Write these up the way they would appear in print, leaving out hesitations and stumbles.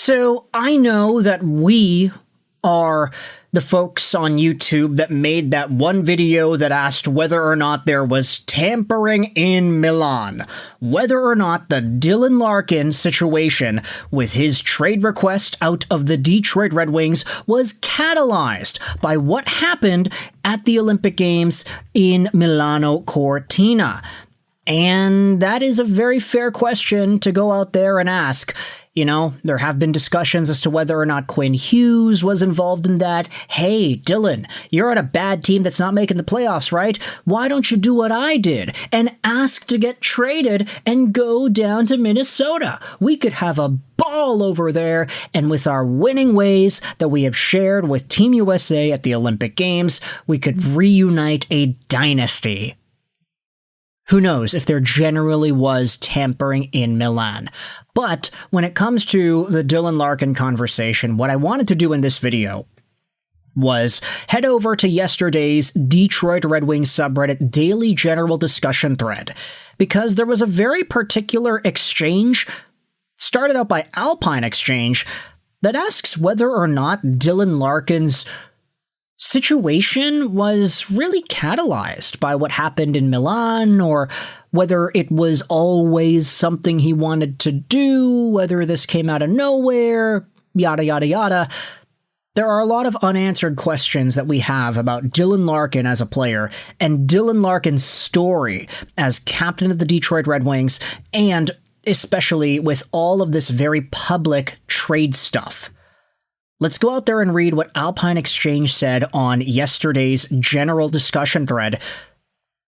So I know that we are the folks on YouTube that made that one video that asked whether or not there was tampering in Milan, whether or not the Dylan Larkin situation with his trade request out of the Detroit Red Wings was catalyzed by what happened at the Olympic Games in Milano Cortina. And that is a very fair question to go out there and ask. You know, there have been discussions as to whether or not Quinn Hughes was involved in that. Hey, Dylan, you're on a bad team that's not making the playoffs, right? Why don't you do what I did and ask to get traded and go down to Minnesota? We could have a ball over there, and with our winning ways that we have shared with Team USA at the Olympic Games, we could reunite a dynasty. Who knows if there generally was tampering in Milan. But when it comes to the Dylan Larkin conversation, what I wanted to do in this video was head over to yesterday's Detroit Red Wings subreddit daily general discussion thread, because there was a very particular exchange, started out by Alpine Exchange, that asks whether or not Dylan Larkin's situation was really catalyzed by what happened in Milan, or whether it was always something he wanted to do, whether this came out of nowhere, yada, yada, yada. There are a lot of unanswered questions that we have about Dylan Larkin as a player and Dylan Larkin's story as captain of the Detroit Red Wings, and especially with all of this very public trade stuff. Let's go out there and read what Alpine Exchange said on yesterday's general discussion thread.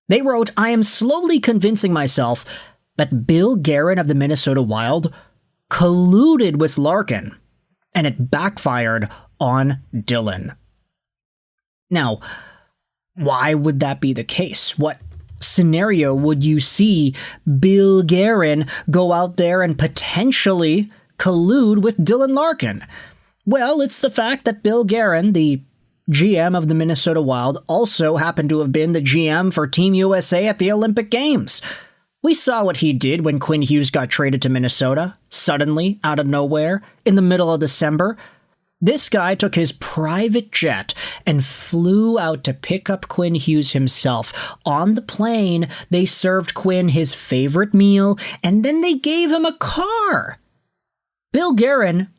They wrote, "I am slowly convincing myself that Bill Guerin of the Minnesota Wild colluded with Larkin, and it backfired on Dylan." Now, why would that be the case? What scenario would you see Bill Guerin go out there and potentially collude with Dylan Larkin? Well, it's the fact that Bill Guerin, the GM of the Minnesota Wild, also happened to have been the GM for Team USA at the Olympic Games. We saw what he did when Quinn Hughes got traded to Minnesota, suddenly, out of nowhere, in the middle of December. This guy took his private jet and flew out to pick up Quinn Hughes himself. On the plane, they served Quinn his favorite meal, and then they gave him a car. Bill Guerin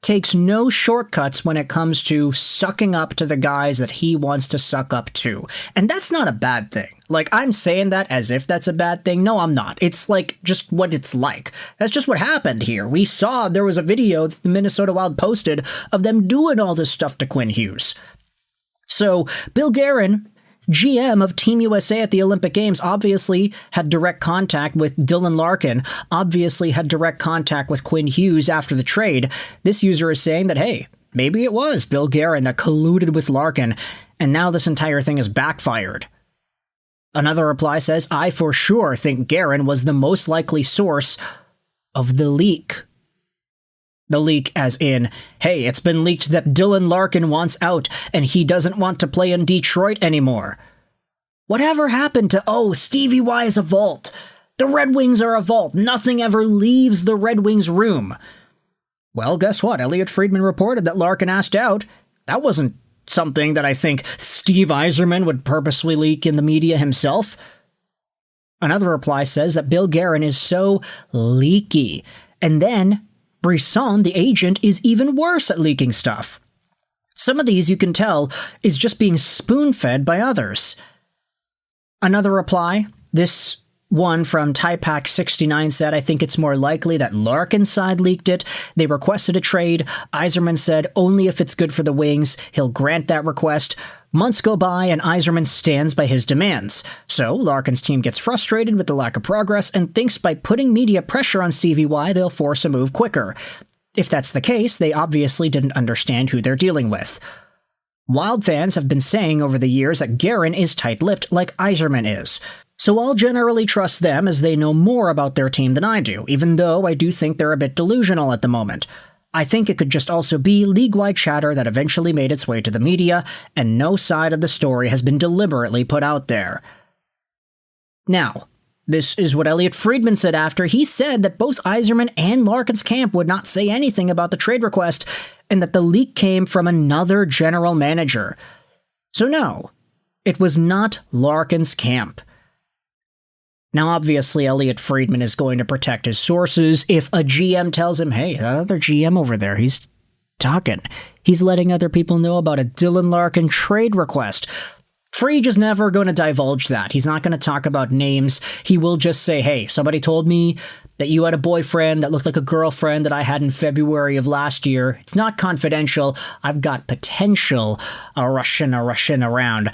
takes no shortcuts when it comes to sucking up to the guys that he wants to suck up to. And that's not a bad thing. Like, I'm saying that as if that's a bad thing. No, I'm not. It's like just what it's like. That's just what happened here. We saw there was a video that the Minnesota Wild posted of them doing all this stuff to Quinn Hughes. So Bill Guerin, GM of Team USA at the Olympic Games, obviously had direct contact with Dylan Larkin, obviously had direct contact with Quinn Hughes after the trade. This user is saying that, hey, maybe it was Bill Guerin that colluded with Larkin, and now this entire thing has backfired. Another reply says, "I for sure think Guerin was the most likely source of the leak." The leak as in, hey, it's been leaked that Dylan Larkin wants out and he doesn't want to play in Detroit anymore. Whatever happened to, Stevie Y is a vault. The Red Wings are a vault. Nothing ever leaves the Red Wings room. Well, guess what? Elliot Friedman reported that Larkin asked out. That wasn't something that I think Steve Yzerman would purposely leak in the media himself. Another reply says that Bill Guerin is so leaky. And then Brisson, the agent, is even worse at leaking stuff. Some of these, you can tell, is just being spoon-fed by others. Another reply, this one from Typack69 said, "I think it's more likely that Larkin's side leaked it. They requested a trade. Yzerman said only if it's good for the Wings, he'll grant that request. Months go by and Yzerman stands by his demands. So Larkin's team gets frustrated with the lack of progress and thinks by putting media pressure on Stevie Y, they'll force a move quicker. If that's the case, they obviously didn't understand who they're dealing with. Wild fans have been saying over the years that Guerin is tight-lipped like Yzerman is. So I'll generally trust them as they know more about their team than I do, even though I do think they're a bit delusional at the moment. I think it could just also be league-wide chatter that eventually made its way to the media, and no side of the story has been deliberately put out there." Now, This is what Elliotte Friedman said after. He said that both Yzerman and Larkin's camp would not say anything about the trade request and that the leak came from another general manager. So no, it was not Larkin's camp. Now, obviously, Elliotte Friedman is going to protect his sources. If a GM tells him, hey, that other GM over there, he's talking. He's letting other people know about a Dylan Larkin trade request. Fried is never going to divulge that. He's not going to talk about names. He will just say, hey, somebody told me that you had a boyfriend that looked like a girlfriend that I had in February of last year. It's not confidential. I've got potential rushing around.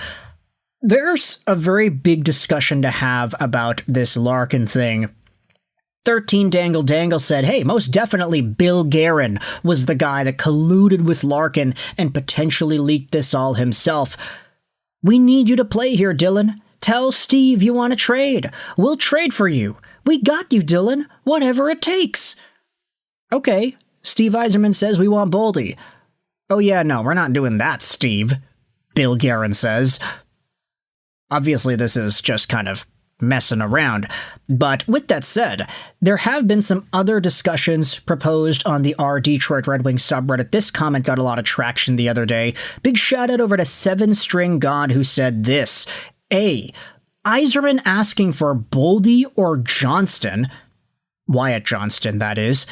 There's a very big discussion to have about this Larkin thing. 13 Dangle said, hey, most definitely Bill Guerin was the guy that colluded with Larkin and potentially leaked this all himself. We need you to play here, Dylan. Tell Steve you want to trade. We'll trade for you. We got you, Dylan. Whatever it takes. Okay, Steve Yzerman says we want Boldy. Oh yeah, no, we're not doing that, Steve, Bill Guerin says. Obviously, this is just kind of messing around. But with that said, there have been some other discussions proposed on the R Detroit Red Wings subreddit. This comment got a lot of traction the other day. Big shout out over to 7string God who said this. A. Yzerman asking for Boldy or Johnston, Wyatt Johnston that is,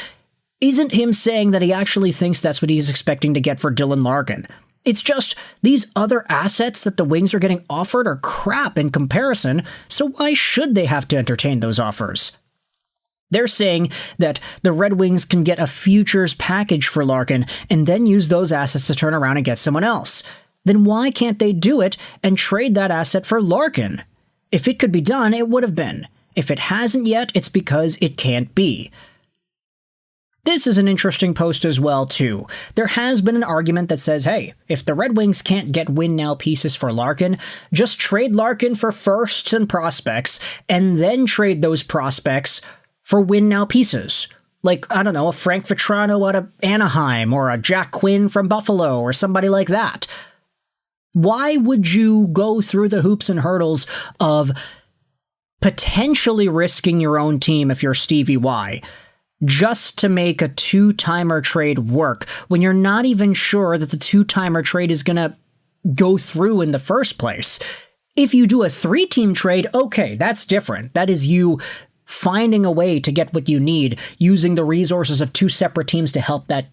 isn't him saying that he actually thinks that's what he's expecting to get for Dylan Larkin. It's just, these other assets that the Wings are getting offered are crap in comparison, so why should they have to entertain those offers? They're saying that the Red Wings can get a futures package for Larkin and then use those assets to turn around and get someone else. Then why can't they do it and trade that asset for Larkin? If it could be done, it would have been. If it hasn't yet, it's because it can't be. This is an interesting post as well, too. There has been an argument that says, hey, if the Red Wings can't get win-now pieces for Larkin, just trade Larkin for firsts and prospects, and then trade those prospects for win-now pieces. Like, I don't know, a Frank Vetrano out of Anaheim, or a Jack Quinn from Buffalo, or somebody like that. Why would you go through the hoops and hurdles of potentially risking your own team if you're Stevie Y, just to make a two-timer trade work when you're not even sure that the two-timer trade is going to go through in the first place? If you do a three-team trade, okay, that's different. That is you finding a way to get what you need, using the resources of two separate teams to help that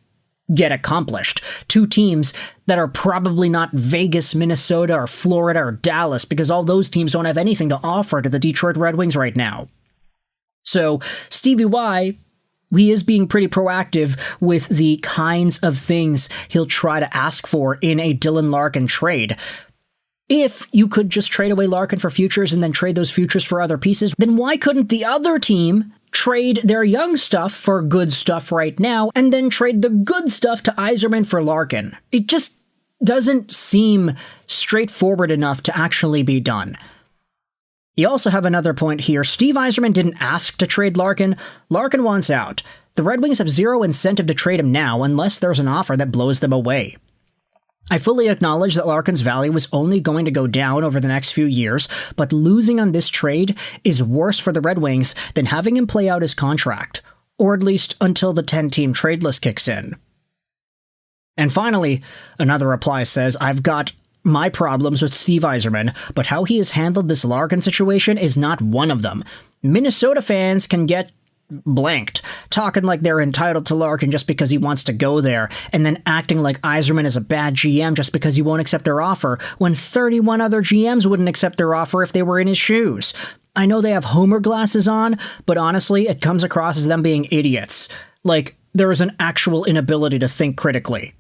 get accomplished. Two teams that are probably not Vegas, Minnesota, or Florida, or Dallas, because all those teams don't have anything to offer to the Detroit Red Wings right now. So, Stevie Y, he is being pretty proactive with the kinds of things he'll try to ask for in a Dylan Larkin trade. If you could just trade away Larkin for futures and then trade those futures for other pieces, then why couldn't the other team trade their young stuff for good stuff right now and then trade the good stuff to Yzerman for Larkin? It just doesn't seem straightforward enough to actually be done. You also have another point here. Steve Yzerman didn't ask to trade Larkin. Larkin wants out. The Red Wings have zero incentive to trade him now unless there's an offer that blows them away. I fully acknowledge that Larkin's value was only going to go down over the next few years, but losing on this trade is worse for the Red Wings than having him play out his contract, or at least until the 10-team trade list kicks in. And finally, another reply says, I've got my problems with Steve Yzerman, but how he has handled this Larkin situation is not one of them. Minnesota fans can get blanked, talking like they're entitled to Larkin just because he wants to go there, and then acting like Yzerman is a bad GM just because he won't accept their offer, when 31 other GMs wouldn't accept their offer if they were in his shoes. I know they have Homer glasses on, but honestly, it comes across as them being idiots. Like, there is an actual inability to think critically.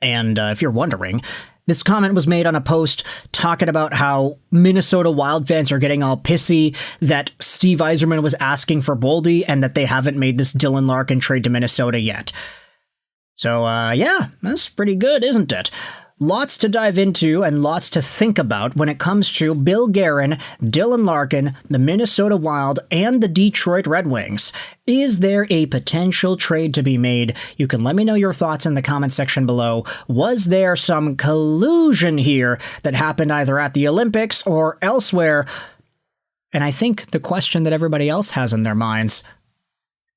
And if you're wondering, this comment was made on a post talking about how Minnesota Wild fans are getting all pissy that Steve Yzerman was asking for Boldy and that they haven't made this Dylan Larkin trade to Minnesota yet. So, yeah, that's pretty good, isn't it? Lots to dive into and lots to think about when it comes to Bill Guerin, Dylan Larkin, the Minnesota Wild, and the Detroit Red Wings. Is there a potential trade to be made? You can let me know your thoughts in the comment section below. Was there some collusion here that happened either at the Olympics or elsewhere? And I think the question that everybody else has in their minds,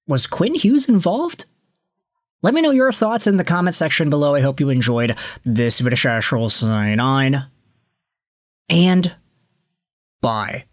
was Quinn Hughes involved? Let me know your thoughts in the comment section below. I hope you enjoyed this video. Sign on. And bye.